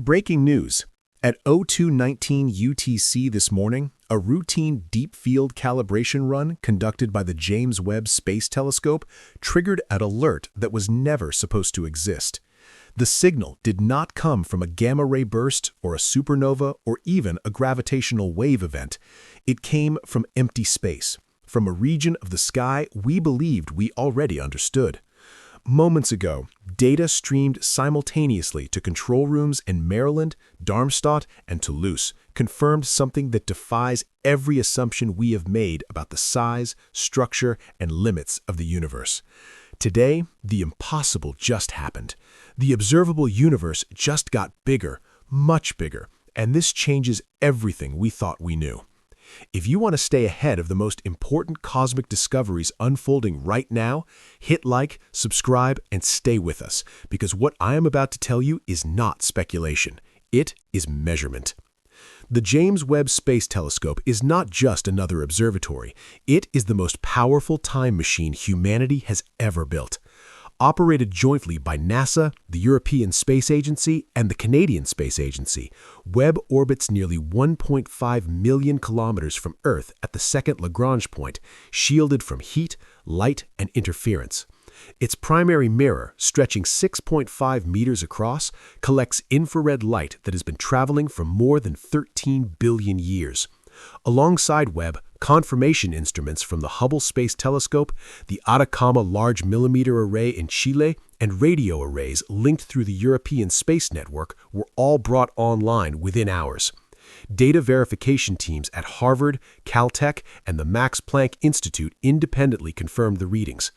Breaking news. At 02:19 UTC this morning, a routine deep field calibration run conducted by the James Webb Space Telescope triggered an alert that was never supposed to exist. The signal did not come from a gamma-ray burst or a supernova or even a gravitational wave event. It came from empty space, from a region of the sky we believed we already understood. Moments ago, data streamed simultaneously to control rooms in Maryland, Darmstadt, and Toulouse confirmed something that defies every assumption we have made about the size, structure, and limits of the universe. Today, the impossible just happened. The observable universe just got bigger, much bigger, and this changes everything we thought we knew. If you want to stay ahead of the most important cosmic discoveries unfolding right now, hit like, subscribe, and stay with us, because what I am about to tell you is not speculation. It is measurement. The James Webb Space Telescope is not just another observatory. It is the most powerful time machine humanity has ever built. Operated jointly by NASA, the European Space Agency, and the Canadian Space Agency, Webb orbits nearly 1.5 million kilometers from Earth at the second Lagrange point, shielded from heat, light, and interference. Its primary mirror, stretching 6.5 meters across, collects infrared light that has been traveling for more than 13 billion years. Alongside Webb, confirmation instruments from the Hubble Space Telescope, the Atacama Large Millimeter Array in Chile, and radio arrays linked through the European Space Network were all brought online within hours. Data verification teams at Harvard, Caltech, and the Max Planck Institute independently confirmed the readings.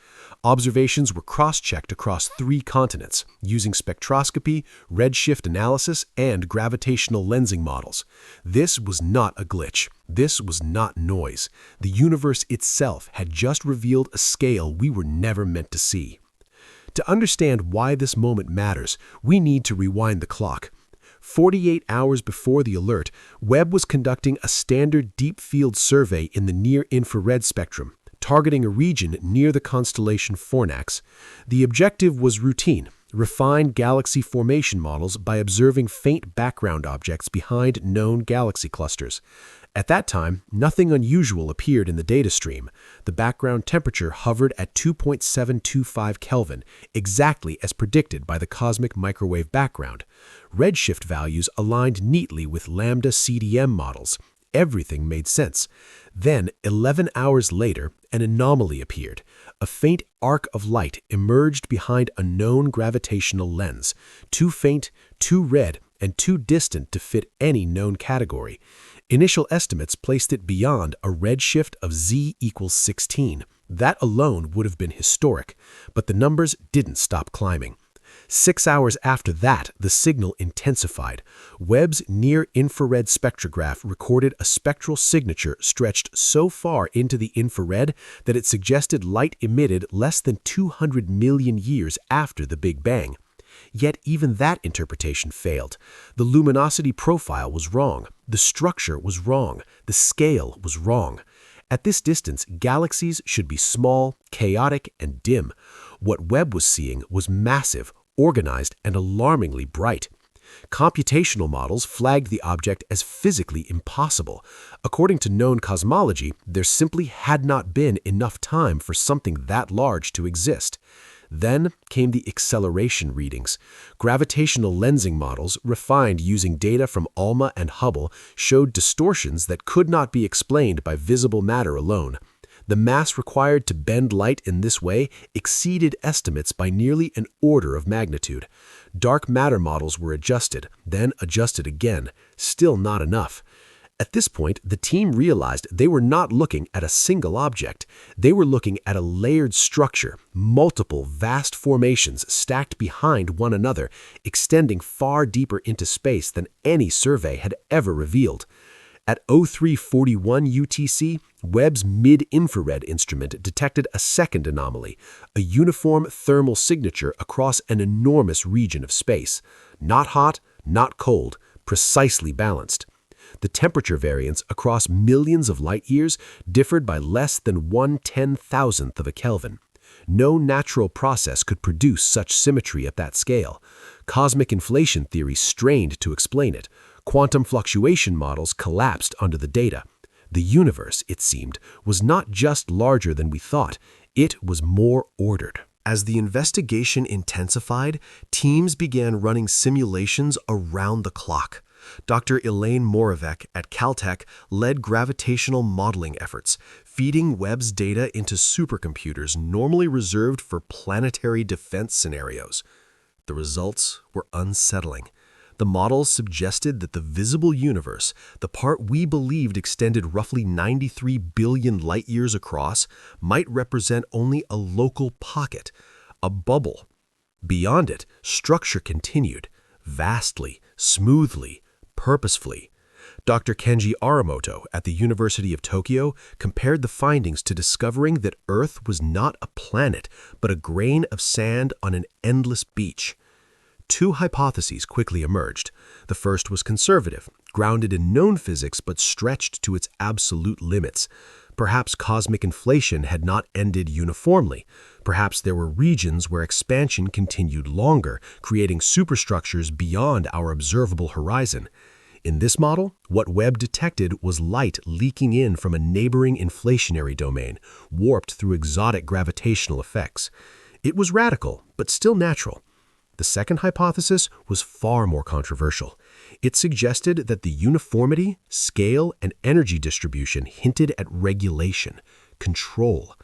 Observations were cross-checked across 3 continents using spectroscopy, redshift analysis, and gravitational lensing models. This was not a glitch. This was not noise. The universe itself had just revealed a scale we were never meant to see. To understand why this moment matters, we need to rewind the clock. 48 hours before the alert, Webb was conducting a standard deep field survey in the near-infrared spectrum, targeting a region near the constellation Fornax. The objective was routine: refine galaxy formation models by observing faint background objects behind known galaxy clusters. At that time, nothing unusual appeared in the data stream. The background temperature hovered at 2.725 Kelvin, exactly as predicted by the cosmic microwave background. Redshift values aligned neatly with lambda CDM models. Everything made sense. Then, 11 hours later, an anomaly appeared. A faint arc of light emerged behind a known gravitational lens, too faint, too red, and too distant to fit any known category. Initial estimates placed it beyond a redshift of Z equals 16. That alone would have been historic, but the numbers didn't stop climbing. 6 hours after that, the signal intensified. Webb's near-infrared spectrograph recorded a spectral signature stretched so far into the infrared that it suggested light emitted less than 200 million years after the Big Bang. Yet even that interpretation failed. The luminosity profile was wrong. The structure was wrong. The scale was wrong. At this distance, galaxies should be small, chaotic, and dim. What Webb was seeing was massive, organized, and alarmingly bright. Computational models flagged the object as physically impossible. According to known cosmology, there simply had not been enough time for something that large to exist. Then came the acceleration readings. Gravitational lensing models, refined using data from ALMA and Hubble, showed distortions that could not be explained by visible matter alone. The mass required to bend light in this way exceeded estimates by nearly an order of magnitude. Dark matter models were adjusted, then adjusted again. Still not enough. At this point, the team realized they were not looking at a single object. They were looking at a layered structure, multiple vast formations stacked behind one another, extending far deeper into space than any survey had ever revealed. At 03:41 UTC, Webb's mid-infrared instrument detected a second anomaly, a uniform thermal signature across an enormous region of space. Not hot, not cold, precisely balanced. The temperature variance across millions of light years differed by less than 1/10,000th of a Kelvin. No natural process could produce such symmetry at that scale. Cosmic inflation theory strained to explain it. Quantum fluctuation models collapsed under the data. The universe, it seemed, was not just larger than we thought, it was more ordered. As the investigation intensified, teams began running simulations around the clock. Dr. Elaine Moravec at Caltech led gravitational modeling efforts, feeding Webb's data into supercomputers normally reserved for planetary defense scenarios. The results were unsettling. The models suggested that the visible universe, the part we believed extended roughly 93 billion light-years across, might represent only a local pocket, a bubble. Beyond it, structure continued, vastly, smoothly, purposefully. Dr. Kenji Aramoto at the University of Tokyo compared the findings to discovering that Earth was not a planet, but a grain of sand on an endless beach. Two hypotheses quickly emerged. The first was conservative, grounded in known physics but stretched to its absolute limits. Perhaps cosmic inflation had not ended uniformly. Perhaps there were regions where expansion continued longer, creating superstructures beyond our observable horizon. In this model, what Webb detected was light leaking in from a neighboring inflationary domain, warped through exotic gravitational effects. It was radical, but still natural. The second hypothesis was far more controversial. It suggested that the uniformity, scale, and energy distribution hinted at regulation, control.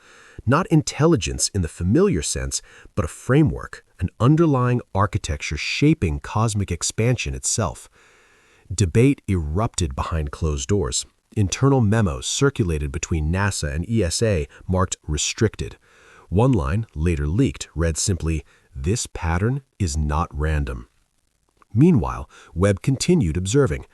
Not intelligence in the familiar sense, but a framework, an underlying architecture shaping cosmic expansion itself. Debate erupted behind closed doors. Internal memos circulated between NASA and ESA marked restricted. One line, later leaked, read simply, "This pattern is not random." Meanwhile, Webb continued observing.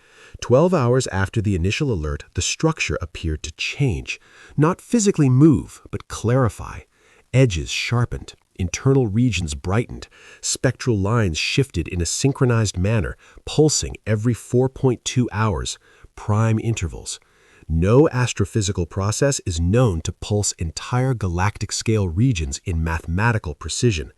12 hours after the initial alert, the structure appeared to change. Not physically move, but clarify. Edges sharpened. Internal regions brightened. Spectral lines shifted in a synchronized manner, pulsing every 4.2 hours, prime intervals. No astrophysical process is known to pulse entire galactic-scale regions in mathematical precision.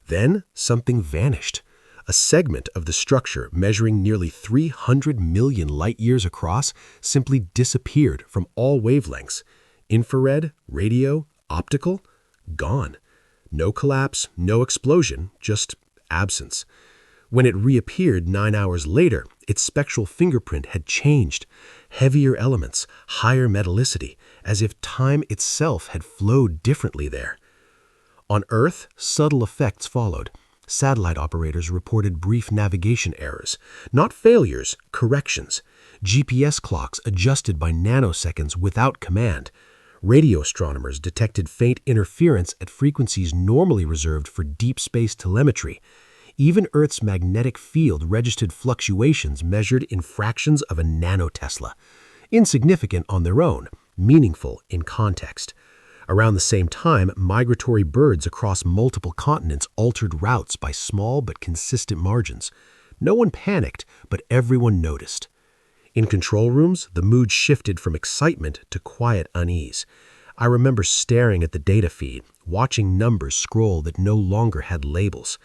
Then something vanished. A segment of the structure measuring nearly 300 million light-years across simply disappeared from all wavelengths. Infrared, radio, optical, gone. No collapse, no explosion, just absence. When it reappeared 9 hours later, its spectral fingerprint had changed. Heavier elements, higher metallicity, as if time itself had flowed differently there. On Earth, subtle effects followed. Satellite operators reported brief navigation errors. Not failures, corrections. GPS clocks adjusted by nanoseconds without command. Radio astronomers detected faint interference at frequencies normally reserved for deep space telemetry. Even Earth's magnetic field registered fluctuations measured in fractions of a nanotesla. Insignificant on their own, meaningful in context. Around the same time, migratory birds across multiple continents altered routes by small but consistent margins. No one panicked, but everyone noticed. In control rooms, the mood shifted from excitement to quiet unease. I remember staring at the data feed, watching numbers scroll that no longer had labels.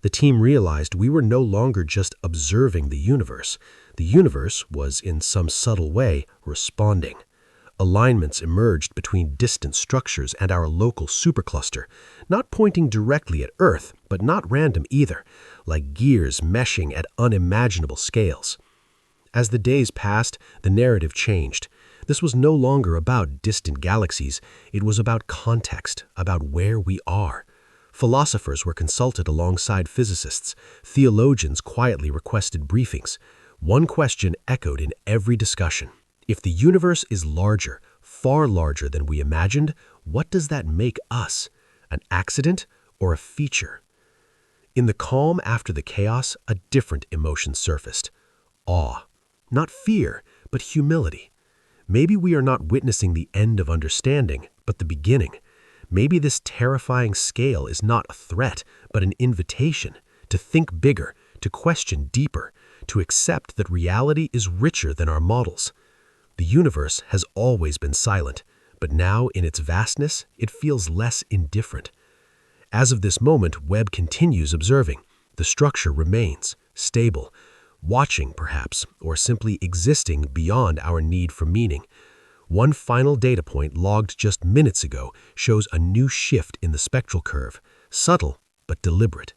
The team realized we were no longer just observing the universe. The universe was, in some subtle way, responding. Alignments emerged between distant structures and our local supercluster, not pointing directly at Earth, but not random either, like gears meshing at unimaginable scales. As the days passed, the narrative changed. This was no longer about distant galaxies. It was about context, about where we are. Philosophers were consulted alongside physicists. Theologians quietly requested briefings. One question echoed in every discussion. If the universe is larger, far larger than we imagined, what does that make us? An accident or a feature? In the calm after the chaos, a different emotion surfaced. Awe. Not fear, but humility. Maybe we are not witnessing the end of understanding, but the beginning. Maybe this terrifying scale is not a threat, but an invitation to think bigger, to question deeper, to accept that reality is richer than our models. The universe has always been silent, but now in its vastness, it feels less indifferent. As of this moment, Webb continues observing. The structure remains, stable, watching perhaps, or simply existing beyond our need for meaning. One final data point logged just minutes ago shows a new shift in the spectral curve, subtle but deliberate.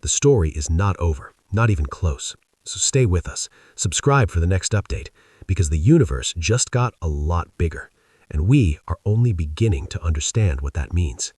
The story is not over, not even close. So stay with us, subscribe for the next update, because the universe just got a lot bigger, and we are only beginning to understand what that means.